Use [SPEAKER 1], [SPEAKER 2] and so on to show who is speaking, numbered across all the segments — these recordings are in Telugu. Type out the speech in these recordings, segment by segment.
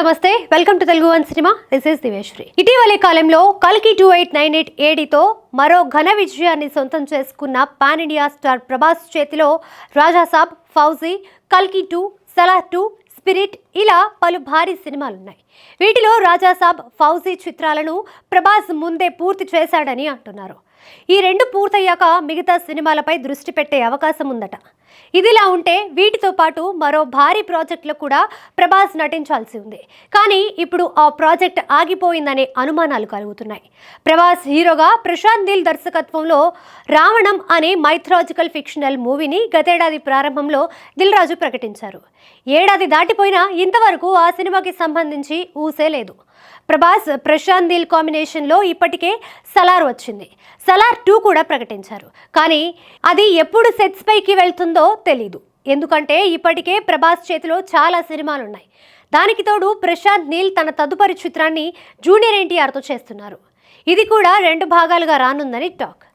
[SPEAKER 1] నమస్తే, welcome to Telugu one cinema. This is Diveshwari. ఇటీవలి కాలంలో కల్కి 2898 ఏడితో మరో ఘన విజయాన్ని సొంతం చేసుకున్న పాన్ ఇండియా స్టార్ ప్రభాస్ చేతిలో రాజాసాబ్, ఫౌజీ, కల్కి 2, సలార్ 2, స్పిరిట్ ఇలా పలు భారీ సినిమాలున్నాయి. వీటిలో రాజాసాబ్, ఫౌజీ చిత్రాలను ప్రభాస్ ముందే పూర్తి చేశాడని అంటున్నారు. ఈ రెండు పూర్తయ్యాక మిగతా సినిమాలపై దృష్టి పెట్టే అవకాశం ఉందట. ఇదిలా ఉంటే వీటితో పాటు మరో భారీ ప్రాజెక్టులో కూడా ప్రభాస్ నటించాల్సి ఉంది. కానీ ఇప్పుడు ఆ ప్రాజెక్ట్ ఆగిపోయిందనే అనుమానాలు కలుగుతున్నాయి. ప్రభాస్ హీరోగా ప్రశాంత్ నీల్ దర్శకత్వంలో రావణం అనే మైథలాజికల్ ఫిక్షనల్ మూవీని గతేడాది ప్రారంభంలో దిల్ రాజు ప్రకటించారు. ఏడాది దాటిపోయినా ఇంతవరకు ఆ సినిమాకి సంబంధించి ఊసే లేదు. ప్రభాస్ ప్రశాంత్ నీల్ కాంబినేషన్లో ఇప్పటికే సలార్ వచ్చింది. సలార్ 2 కూడా ప్రకటించారు. కానీ అది ఎప్పుడు సెట్స్ పైకి వెళ్తుందో తెలీదు. ఎందుకంటే ఇప్పటికే ప్రభాస్ చేతిలో చాలా సినిమాలున్నాయి. దానికి తోడు ప్రశాంత్ నీల్ తన తదుపరి చిత్రాన్ని జూనియర్ ఎన్టీఆర్తో చేస్తున్నారు. ఇది కూడా 2 భాగాలుగా రానుందని టాక్.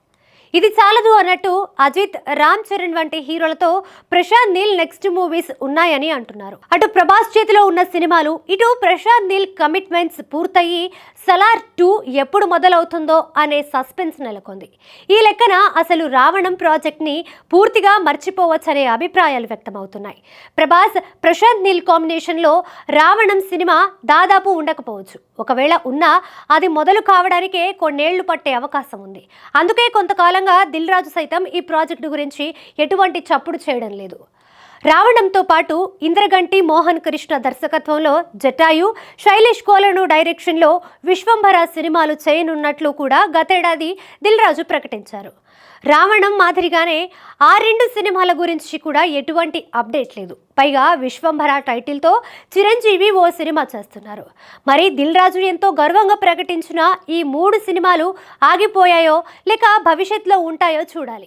[SPEAKER 1] ఇది చాలదు అన్నట్టు అజిత్, రామ్ చరణ్ వంటి హీరోలతో ప్రశాంత్ నీల్ నెక్స్ట్ మూవీస్ ఉన్నాయని అంటున్నారు. అటు ప్రభాస్ చేతిలో ఉన్న సినిమాలు, ఇటు ప్రశాంత్ నీల్ కమిట్మెంట్స్ పూర్తయి సలార్ 2 ఎప్పుడు మొదలవుతుందో అనే సస్పెన్స్ నెలకొంది. ఈ లెక్కన అసలు రావణం ప్రాజెక్ట్ని పూర్తిగా మర్చిపోవచ్చనే అభిప్రాయాలు వ్యక్తమవుతున్నాయి. ప్రభాస్, ప్రశాంత్ నీల్ కాంబినేషన్లో రావణం సినిమా దాదాపు ఉండకపోవచ్చు. ఒకవేళ ఉన్నా అది మొదలు కావడానికే కొన్నేళ్లు పట్టే అవకాశం ఉంది. అందుకే కొంతకాలంగా దిల్ రాజు సైతం ఈ ప్రాజెక్టు గురించి ఎటువంటి చప్పుడు చేయడం లేదు. రావణంతో పాటు ఇంద్రగంటి మోహన్ కృష్ణ దర్శకత్వంలో జటాయు, శైలేష్ కోలను డైరెక్షన్లో విశ్వంభర సినిమాలు చేయనున్నట్లు కూడా గతేడాది దిల్ రాజు ప్రకటించారు. రావణం మాదిరిగానే ఆ 2 సినిమాల గురించి కూడా ఎటువంటి అప్డేట్ లేదు. పైగా విశ్వంభర టైటిల్తో చిరంజీవి ఓ సినిమా చేస్తున్నారు. మరి దిల్ రాజు ఎంతో గర్వంగా ప్రకటించిన ఈ 3 సినిమాలు ఆగిపోయాయో లేక భవిష్యత్తులో ఉంటాయో చూడాలి.